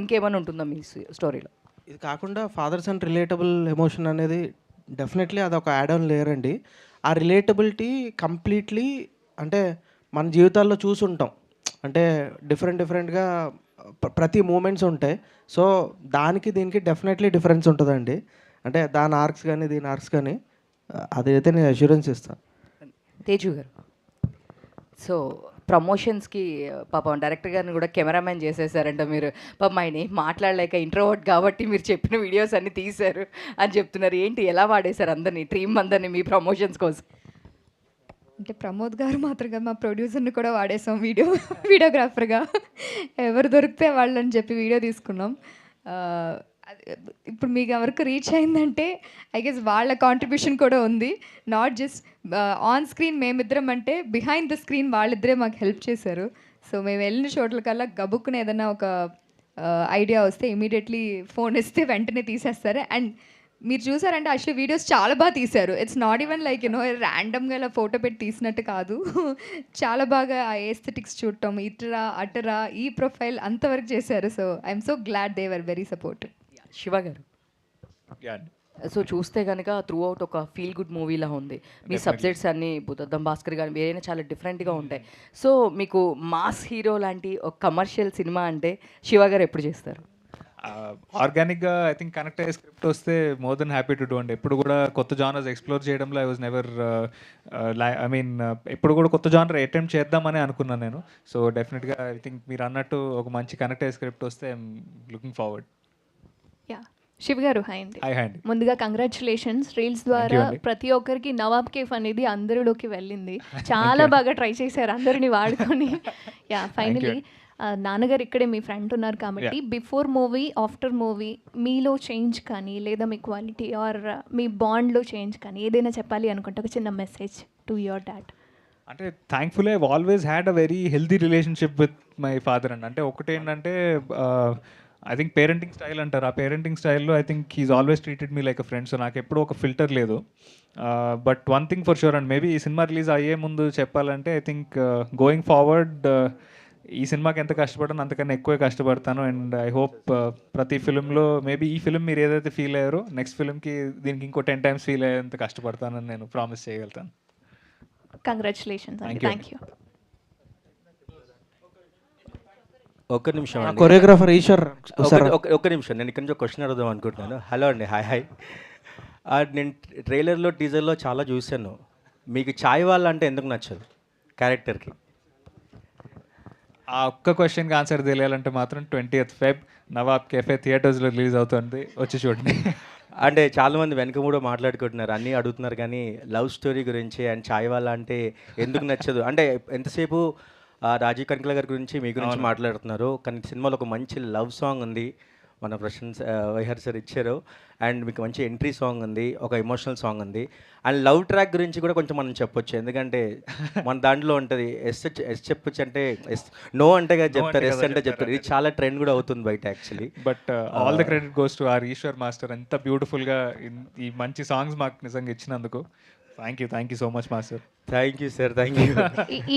ఇంకేమైనా ఉంటుందా మీ స్టోరీలో? ఇది కాకుండా ఫాదర్ సన్ రిలేటబుల్ ఎమోషన్ అనేది డెఫినెట్లీ అదొక యాడ్ ఆన్ లేయర్ అండి. ఆ రిలేటబిలిటీ కంప్లీట్లీ అంటే మన జీవితాల్లో చూసుంటాం. అంటే డిఫరెంట్గా ప్రతి మూమెంట్స్ ఉంటాయి. సో దానికి దీనికి డెఫినెట్లీ డిఫరెన్స్ ఉంటుందండి. అంటే దాని ఆర్క్స్ కానీ దీని ఆర్క్స్ కానీ అదైతే నేను అష్యూరెన్స్ ఇస్తాను. తేజు గారు, సో ప్రమోషన్స్కి పాపం డైరెక్టర్ గారిని కూడా కెమెరామ్యాన్ చేసేసారంట మీరు. పాపం ఆయన ఏం మాట్లాడలేక ఇంట్రోవర్ట్ కాబట్టి మీరు చెప్పిన వీడియోస్ అన్నీ తీశారు అని చెప్తున్నారు. ఏంటి, ఎలా వాడేశారు అందరినీ, టీమ్ అందరినీ మీ ప్రమోషన్స్ కోసం? అంటే ప్రమోద్ గారు మాత్రం మా ప్రొడ్యూసర్ని కూడా వాడేసాం వీడియోగ్రాఫర్గా. ఎవరు దొరికితే వాళ్ళని చెప్పి వీడియో తీసుకున్నాం. ఇప్పుడు మీకు ఎవరికి రీచ్ అయిందంటే ఐ గెస్ వాళ్ళ కాంట్రిబ్యూషన్ కూడా ఉంది. నాట్ జస్ట్ ఆన్ స్క్రీన్ మేమిద్దరం, అంటే బిహైండ్ ద స్క్రీన్ వాళ్ళిద్దరే మాకు హెల్ప్ చేశారు. సో మేము వెళ్ళిన చోట్ల కల్లా గబుక్కున ఏదైనా ఒక ఐడియా వస్తే ఇమీడియట్లీ ఫోన్ ఇస్తే వెంటనే తీసేస్తారు. అండ్ మీరు చూసారంటే యాక్చువల్లీ వీడియోస్ చాలా బాగా తీశారు. ఇట్స్ నాట్ ఈవెన్ లైక్ ర్యాండమ్గా ఇలా ఫోటో పెట్టి తీసినట్టు కాదు. చాలా బాగా ఆ ఏస్థెటిక్స్ చూడటం, ఇటరా అటరా ఈ ప్రొఫైల్ అంతవరకు చేశారు. So I'm so glad they were very supportive. Shiva గారు, సో చూస్తే కనుక త్రూ అవుట్ ఒక ఫీల్ గుడ్ మూవీలా ఉంది. మీ సబ్జెక్ట్స్ అన్నీ బుద్ధం భాస్కర్ గారు వేరైనా చాలా డిఫరెంట్గా ఉంటాయి. సో మీకు మాస్ హీరో లాంటి ఒక కమర్షియల్ సినిమా అంటే శివ గారు ఎప్పుడు చేస్తారు? ఆర్గానిక్గా ఐ థింక్ కనెక్ట్ అయ్యే స్క్రిప్ట్ వస్తే more than happy to do అండి. ఎప్పుడు కూడా కొత్త జానర్స్ ఎక్స్ప్లోర్ చేయడంలో I was never I mean ఎప్పుడు కూడా కొత్త జానర్ అటెంప్ట్ చేద్దామని అనుకున్నాను నేను. సో డెఫినెట్గా ఐ థింక్ మీరు అన్నట్టు ఒక మంచి కనెక్ట్ అయ్యే స్క్రిప్ట్ వస్తే I'm looking forward. Yeah, Shiv గారు హాయ్ అండి. హాయ్ అండి. ముందుగా కంగ్రాచులేషన్స్. రీల్స్ ద్వారా ప్రతి ఒక్కరికి నవాబ్ కేఫ్ అనేది అందరిలోకి వెళ్ళింది. చాలా బాగా ట్రై చేశారు అందరిని వాడుకొని. యా, ఫైనలీ నాన్నగారు ఇక్కడే మీ ఫ్రెండ్ ఉన్నారు కాబట్టి బిఫోర్ మూవీ ఆఫ్టర్ మూవీ మీలో చేంజ్ కానీ లేదా మీ క్వాలిటీ ఆర్ మీ బాండ్లో చేంజ్ కానీ ఏదైనా చెప్పాలి అనుకుంటే ఒక చిన్న మెసేజ్ టు యువర్ డాడ్. అంటే thankfully I always had a very healthy relationship with my father అండి. అంటే ఒకటేంటంటే ఐ థింక్ పేరెంటింగ్ స్టైల్ అంటారు. ఆ పేరెంటింగ్ స్టైల్లో I think he's always treated me like a friend. So నాకు ఎప్పుడూ ఒక ఫిల్టర్ లేదు. But one thing for sure and maybe ఈ సినిమా రిలీజ్ అయ్యే ముందు చెప్పాలంటే ఐ థింక్ గోయింగ్ ఫార్వర్డ్ ఈ సినిమాకి ఎంత కష్టపడను అంతకన్నా ఎక్కువే కష్టపడతాను. అండ్ ఐ హోప్ ప్రతి ఫిలింలో మేబీ ఈ ఫిలిం మీరు ఏదైతే ఫీల్ అయ్యారో నెక్స్ట్ ఫిలింకి దీనికి ఇంకో 10 times ఫీల్ అయ్యేంత కష్టపడతానని నేను ప్రామిస్ చేయగలుగుతాను. కంగ్రాచులేషన్స్. Thank you. ఒక్క నిమిషం, కొరియోగ్రాఫర్ ఈశ్వర్ ఒక్క నిమిషం, నేను ఇక్కడ నుంచి ఒక క్వశ్చన్ అడుగుదాం అనుకుంటున్నాను. హలో అండి, హాయ్. నేను ట్రైలర్లో టీజర్లో చాలా చూశాను. మీకు చాయ్ వాళ్ళ అంటే ఎందుకు నచ్చదు క్యారెక్టర్కి? ఆ ఒక్క క్వశ్చన్కి ఆన్సర్ తెలియాలంటే మాత్రం 20th Feb నవాబ్ కెఫే థియేటర్స్లో రిలీజ్ అవుతుంది, వచ్చి చూడండి. అంటే చాలామంది వెనక కూడా మాట్లాడుకుంటున్నారు, అన్నీ అడుగుతున్నారు, కానీ లవ్ స్టోరీ గురించి అండ్ చాయ్ వాళ్ళ అంటే ఎందుకు నచ్చదు అంటే ఎంతసేపు రాజీవ్ కనకల గారి గురించి మీ గురించి మాట్లాడుతున్నారు, కానీ సినిమాలో ఒక మంచి లవ్ సాంగ్ ఉంది, మన ప్రశాంత్ వైహర్ సార్ ఇచ్చారు, అండ్ మీకు మంచి ఎంట్రీ సాంగ్ ఉంది, ఒక ఎమోషనల్ సాంగ్ ఉంది, అండ్ లవ్ ట్రాక్ గురించి కూడా కొంచెం మనం చెప్పొచ్చు. ఎందుకంటే మన దాంట్లో ఉంటుంది ఎస్ చెప్పొచ్చు అంటే ఎస్, నో అంటే కదా చెప్తారు, ఎస్ అంటే చెప్తారు. ఇది చాలా ట్రెండ్ కూడా అవుతుంది బయట actually. But all the credit goes to our Eshwar master. ఎంత బ్యూటిఫుల్గా ఈ మంచి సాంగ్స్ మాకు నిజంగా ఇచ్చినందుకు thank you so much master. Thank you sir, thank you.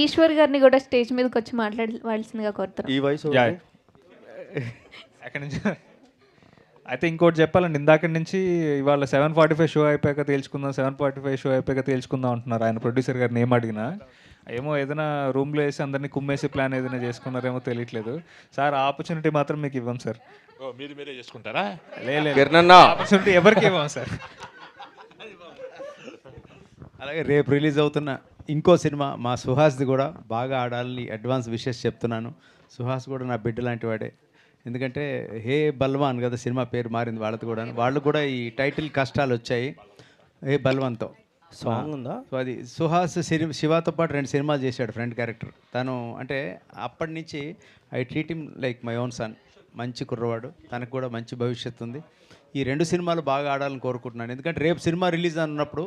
Eshwar గారిని కూడా స్టేజ్ మీదకి వచ్చి మాట్లాడవలసిందిగా కోరుతారు. ఈ వయసు అక్కడి నుంచి అయితే ఇంకోటి చెప్పాలండి, ఇందాక నుంచి ఇవాళ 7:45 షో అయిపోయాక తేల్చుకుందాం, 7:45 షో అయిపోయాక తేల్చుకుందాం అంటున్నారు ఆయన ప్రొడ్యూసర్ గారిని. ఏం అడిగినా ఏమో ఏదైనా రూమ్లో వేసి అందరినీ కుమ్మేసి ప్లాన్ ఏదైనా చేసుకున్నారేమో తెలియట్లేదు సార్. ఆ ఆపర్చునిటీ మాత్రం మీకు ఇవ్వం సార్. మీరే చేసుకుంటారా? లేదు, ఆపర్చునిటీ ఎవరికి ఇవ్వం సార్. అలాగే రేపు రిలీజ్ అవుతున్న ఇంకో సినిమా మా సుహాస్ది కూడా బాగా ఆడాలని అడ్వాన్స్ విషెస్ చెప్తున్నాను. సుహాస్ కూడా నా బిడ్డ లాంటి వాడే. ఎందుకంటే హే బల్వాన్ కదా సినిమా పేరు మారింది వాళ్ళది కూడా. వాళ్ళు కూడా ఈ టైటిల్ కష్టాలు వచ్చాయి హే బల్వాన్తో. సాంగ్ ఉందా? సో అది సుహాస్ శివాతో పాటు 2 సినిమాలు చేశాడు ఫ్రంట్ క్యారెక్టర్. తను అంటే అప్పటి నుంచి I treat him like my own son. మంచి కుర్రవాడు, తనకు కూడా మంచి భవిష్యత్తు ఉంది. ఈ 2 సినిమాలు బాగా ఆడాలని కోరుకుంటున్నాను. ఎందుకంటే రేపు సినిమా రిలీజ్ అన్నప్పుడు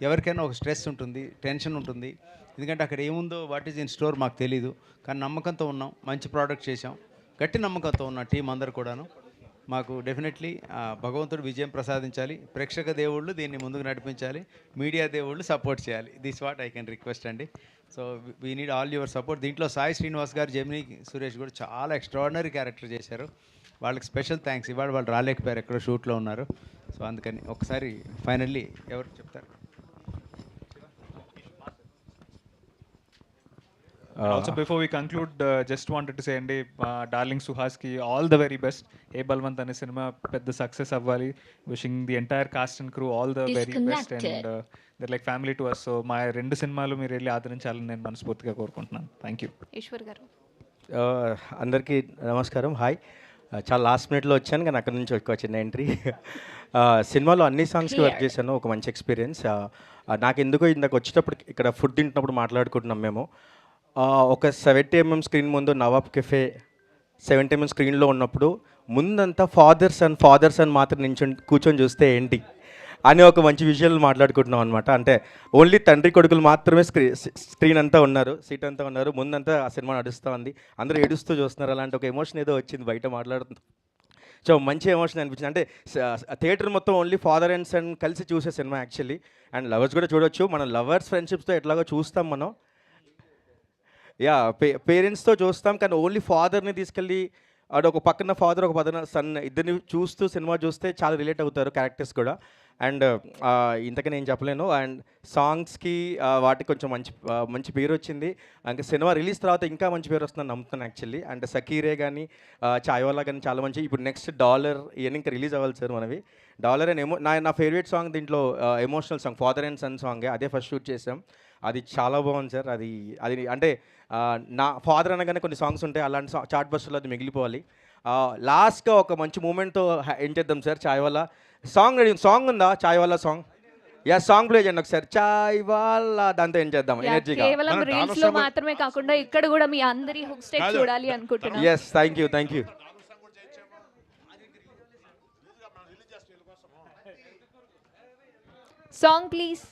ఎవరికైనా ఒక స్ట్రెస్ ఉంటుంది, టెన్షన్ ఉంటుంది. ఎందుకంటే అక్కడ ఏముందో వాట్ ఈజ్ ఇన్ స్టోర్ మాకు తెలీదు. కానీ నమ్మకంతో ఉన్నాం, మంచి ప్రోడక్ట్ చేసాం, గట్టి నమ్మకంతో ఉన్న టీం అందరు కూడాను. మాకు డెఫినెట్లీ భగవంతుడు విజయం ప్రసాదించాలి, ప్రేక్షక దేవుళ్ళు దీన్ని ముందుకు నడిపించాలి, మీడియా దేవుళ్ళు సపోర్ట్ చేయాలి. This what I can request అండి. So we need all your support. దీంట్లో సాయి శ్రీనివాస్ గారు, జెమినీ సురేష్ కూడా చాలా ఎక్స్ట్రాడినరీ క్యారెక్టర్ చేశారు. వాళ్ళకి స్పెషల్ థ్యాంక్స్. ఇవాళ వాళ్ళు రాలేకపోయారు, ఎక్కడో షూట్లో ఉన్నారు. సో అందుకని ఒకసారి ఫైనల్లీ ఎవరు చెప్తారు? Also before we conclude just wanted to say అండి, డార్లింగ్ సుహాస్కి ఆల్ ద వెరీ బెస్ట్. ఏ బల్వంత్ అనే సినిమా పెద్ద సక్సెస్ అవ్వాలి. Wishing the entire cast and crew all the very best and they're like family to us. So మా 2 సినిమాలు మీరు వెళ్ళి ఆదరించాలని నేను మనస్ఫూర్తిగా కోరుకుంటున్నాను. Thank you. ఈశ్వర్ గారు. అందరికీ నమస్కారం, హాయ్. చాలా లాస్ట్ మినిట్లో వచ్చాను, కానీ అక్కడ నుంచి ఒక చిన్న ఎంట్రీ. సినిమాలో అన్ని సాంగ్స్కి వర్క్ చేశాను, ఒక మంచి ఎక్స్పీరియన్స్. నాకు ఎందుకో ఇందాక వచ్చేటప్పుడు ఇక్కడ ఫుడ్ తింటున్నప్పుడు మాట్లాడుకుంటున్నాం మేము. ఒక 70mm స్క్రీన్ ముందు నవాబ్ కెఫే 70mm స్క్రీన్లో ఉన్నప్పుడు ముందంతా ఫాదర్ సన్ మాత్రం కూర్చొని చూస్తే ఏంటి అని ఒక మంచి విజువల్ మాట్లాడుకుంటున్నాం అనమాట. అంటే ఓన్లీ తండ్రి కొడుకులు మాత్రమే స్క్రీన్ అంతా ఉన్నారు, సీట్ అంతా ఉన్నారు, ముందంతా ఆ సినిమా నడుస్తూ ఉంది, అందరూ ఏడుస్తూ చూస్తున్నారు. అలాంటి ఒక ఎమోషన్ ఏదో వచ్చింది బయట మాట్లాడుతూ. సో మంచి ఎమోషన్ అనిపించింది. అంటే థియేటర్ మొత్తం ఓన్లీ ఫాదర్ అండ్ సన్ కలిసి చూసే సినిమా యాక్చువల్లీ. అండ్ లవర్స్ కూడా చూడొచ్చు. మనం లవర్స్ ఫ్రెండ్షిప్స్తో ఎట్లాగో చూస్తాం మనం, పేరెంట్స్తో చూస్తాం, కానీ ఓన్లీ ఫాదర్ని తీసుకెళ్ళి ఒక పక్కన ఫాదర్ ఒక పక్కన సన్ ఇద్దరిని చూస్తూ సినిమా చూస్తే చాలా రిలేట్ అవుతారు క్యారెక్టర్స్ కూడా. అండ్ ఇంతకని నేను చెప్పలేను. అండ్ సాంగ్స్కి వాటికి కొంచెం మంచి పేరు వచ్చింది. ఇంకా సినిమా రిలీజ్ తర్వాత ఇంకా మంచి పేరు వస్తుందని నమ్ముతాను యాక్చువల్లీ. అండ్ సకీరే కానీ చాయ్వాలా కానీ చాలా మంచి. ఇప్పుడు నెక్స్ట్ డాలర్ ఇవన్నీ ఇంకా రిలీజ్ అవ్వాలి సార్ మనవి. డాలర్ అండ్ నా ఫేవరెట్ సాంగ్ దీంట్లో emotional song father and son సాంగే. అదే ఫస్ట్ షూట్ చేసాం, అది చాలా బాగుంది సార్. అది అంటే నా ఫాదర్ అనగానే కొన్ని సాంగ్స్ ఉంటాయి, అలాంటి చార్ట్ బస్సులో అది మిగిలిపోవాలి. లాస్ట్గా ఒక మంచి మూమెంట్తో ఏం చేద్దాం సార్. చాయ్వాలా సాంగ్ ఉందా? చాయ్వాలా సాంగ్, సాంగ్ ప్లే చేయండి ఒకసారి. చాయ్వాలా దాంతో ఏం చేద్దాం ఎనర్జీగా. కేవలం రీల్స్ లో మాత్రమే కాకుండా ఇక్కడ కూడా మీ అందరి హుక్ స్టెప్ చూడాలి అనుకుంటున్నాను. Yes, thank you. Song please.